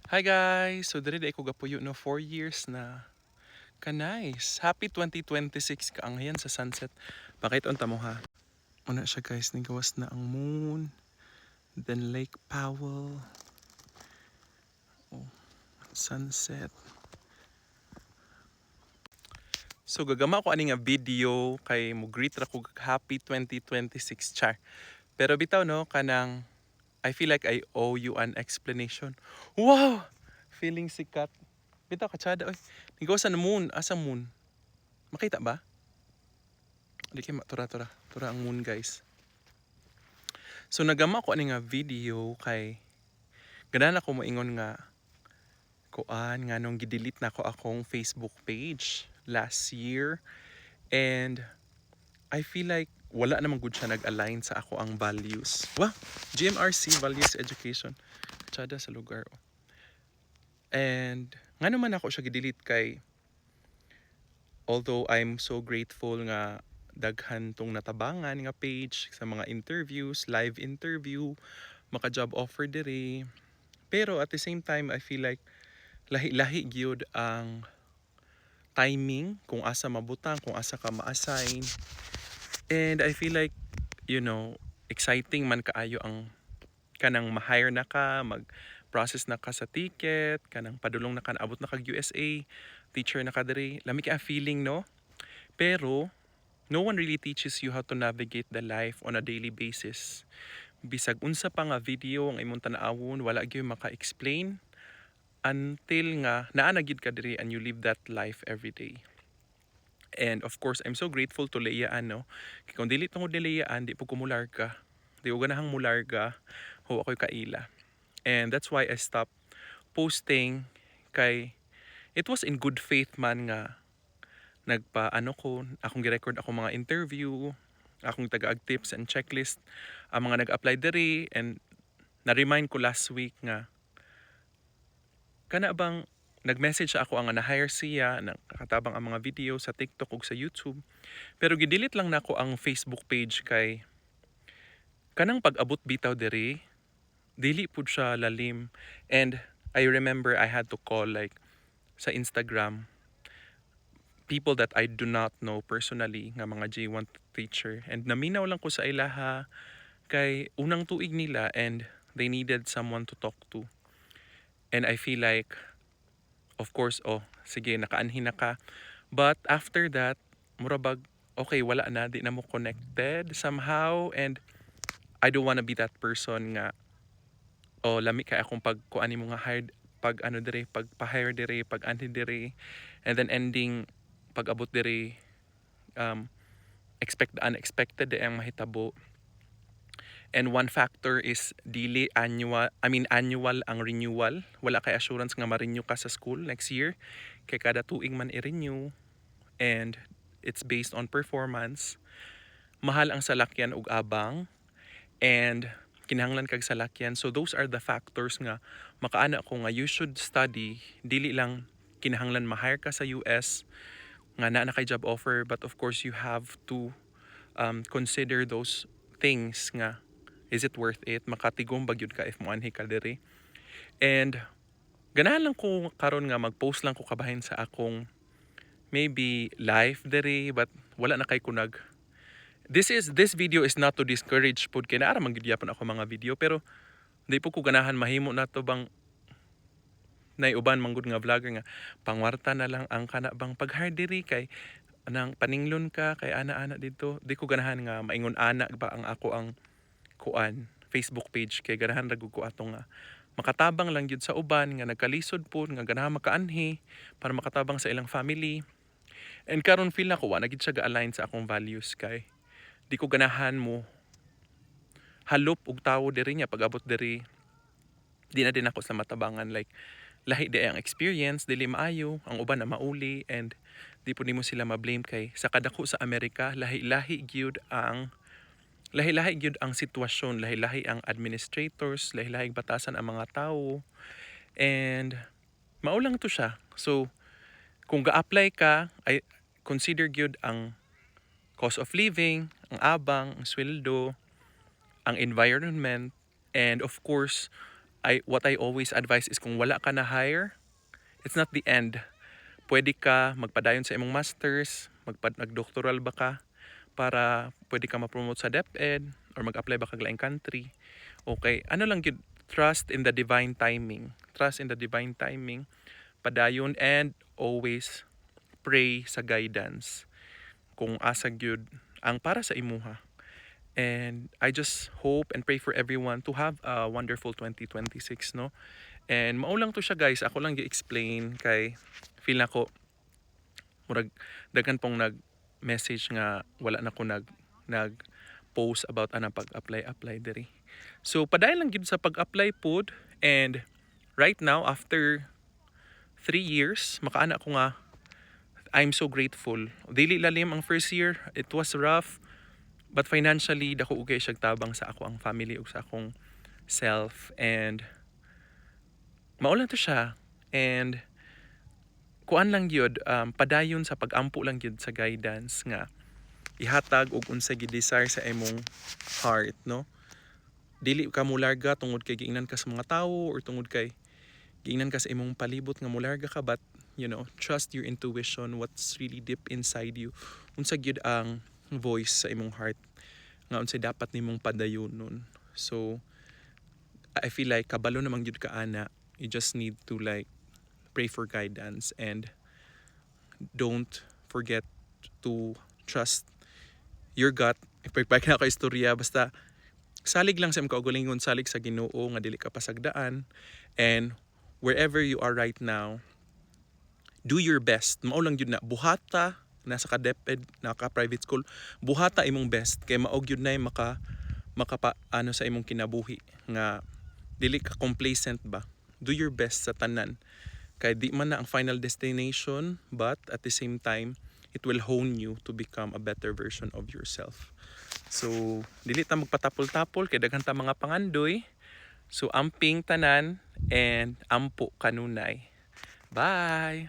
Hi guys! So diri ko gapuyo no 4 years na. Ka-nice. Happy 2026 kaanghayan sa sunset. Bakit unta mo ha? Una siya guys, nigawas na ang moon. Then Lake Powell. Oh, sunset. So gagama ko ani nga video kay mo greet ra ko happy 2026 char. Pero bitaw no kanang I feel like I owe you an explanation. Wow! Feeling sikat. Bitaw katsada oy. Nigawas na moon, asa moon? Makita ba? Di kay tura ang moon guys. So nagama ko ani nga video kay ganahan ako moingon nga kuan nga nung gidelete na ko akong Facebook page last year, and I feel like wala naman gud siya nag-align sa ako ang values. Wow, GMRC Values Education. Tsada sa lugar. And nga naman ako siya gidelete kay although I'm so grateful nga daghan tong natabangan nga page sa mga interviews, live interview, maka-job offer diri. Pero at the same time, I feel like lahi-lahi gyud ang timing kung asa mabutang, kung asa ka ma-assign. And I feel like, exciting man kaayo ang kanang ma-hire na ka, mag-process na ka sa ticket, kanang padulong na ka, naabot na kag USA, teacher na ka diri. Lami kay ang feeling, no? Pero no one really teaches you how to navigate the life on a daily basis. Bisag unsa pa nga video ang imong tan-awon, wala gyud maka-explain until nga naa na gid ka diri and you live that life every day. And of course, I'm so grateful to Leiyaan, no? Kaya kung dili tungod ni Leiyaan, di po kumularga. Di ko ganahang mularga, ho ako'y kaila. And that's why I stopped posting kay it was in good faith man nga akong gi-record akong mga interview, akong taga-ag tips and checklist, ang mga nag-apply diri, and na-remind ko last week nga kana bang nag-message ako ang na-hire siya, nakatabang ang mga video sa TikTok ug sa YouTube. Pero gidelete lang nako ang Facebook page kay kanang pag-abot bitaw diri, dili pud siya lalim. And I remember I had to call like sa Instagram people that I do not know personally nga mga J1 teacher, and naminaw lang ko sa ilaha kay unang tuig nila and they needed someone to talk to. And I feel like of course, sige, nakaanhin na ka. But after that, murabag, okay, wala na, di na mo connected somehow. And I don't wanna be that person nga, lami kay akong pagkuani mo nga hired, pag ano diri, pag pa-hire diri, pag anhin diri, and then ending, pag abot diri, expect the unexpected di ang mahitabo. And one factor is annual ang renewal. Wala kay assurance nga ma-renew ka sa school next year. Kay kada tuig man i-renew, and it's based on performance. Mahal ang salakyan ug abang, and kinahanglan kag salakyan. So those are the factors nga makaana ko nga you should study. Dili lang kinahanglan ma-hire ka sa US nga na kay job offer, but of course you have to consider those things nga is it worth it, makatigom bagyod ka if moanhi ka diri. And ganahan lang ko karon nga mag-post lang ko kabahin sa akong maybe live diri, but wala na kay kunag. This video is not to discourage pud kay naara man gyud yapon ako mga video, pero di po ko ganahan mahimo na to bang uban manggod nga vlogger nga pangwarta na lang ang kana bang pag-hire diri kay nang paninglon ka kay ana-ana dito. Di ko ganahan nga maingon ana ba ang ako ang kuan Facebook page, kay ganahan ra gud ko atong nga makatabang lang gyud sa uban nga nagkalisod po nga ganahan makaanhi para makatabang sa ilang family. And karon feel na ko wa na gid siya ga-align sa akong values kay di ko ganahan mo halop og tawo diri nya pag-abot diri di na din ako sa matabangan, like lahi di ang experience, dili maayo, ang uban na mauli, and di po nimo sila ma-blame kay sa kadako sa Amerika lahi-lahi gyud ang sitwasyon, lahi-lahi ang administrators, lahi-lahi batasan ang mga tao, and maulang to siya. So kung ga-apply ka, ay consider gyud ang cost of living, ang abang, ang sweldo, ang environment, and of course what I always advise is kung wala ka na hire, it's not the end. Pwede ka magpadayon sa imong masters, nagdoktoral ba ka para pwede ka ma-promote sa DepEd or mag-apply ba kag laing country. Okay, ano lang yun, trust in the divine timing. Trust in the divine timing. Padayon and always pray sa guidance kung asag yun ang para sa imuha. And I just hope and pray for everyone to have a wonderful 2026, no? And maulang to siya guys, ako lang i-explain kay feel na ko murag daghan pong nag-message nga wala na ko nag post about anang pag-apply diri. So padayon lang gid sa pag-apply pod, and right now after 3 years makaana ko nga I'm so grateful. Dili lalim ang first year, it was rough, but financially dako ugay siya tabang sa ako ang family ug sa akong self, and maulan to siya. And kuan lang gyud, padayon sa pag-ampo lang gyud sa guidance nga ihatag og unsa gid desire sa imong heart, no? Dili ka mularga tungod kay giingnan ka sa mga tawo or tungod kay giingnan ka sa imong palibot nga mularga ka, but trust your intuition, what's really deep inside you. Unsa gyud ang voice sa imong heart nga unsay dapat nimong padayonon. So I feel like kabalo namang gyud ka ana. You just need to like pray for guidance and don't forget to trust your gut. Ipagpag na ka istorya, basta salig lang sa imong kaugalingon, salig sa Ginoo nga dili ka pasagdaan, and wherever you are right now, do your best. Mao lang yun na buhata nasa ka DepEd, naka private school, buhata imong best kay maog yun na ano sa imong kinabuhi nga dili ka complacent ba. Do your best sa tanan kay di man na ang final destination, but at the same time it will hone you to become a better version of yourself. So dili ta magpatapol-tapol kay daghan ta mga pangandoy. So amping tanan and ampo kanunay. Bye.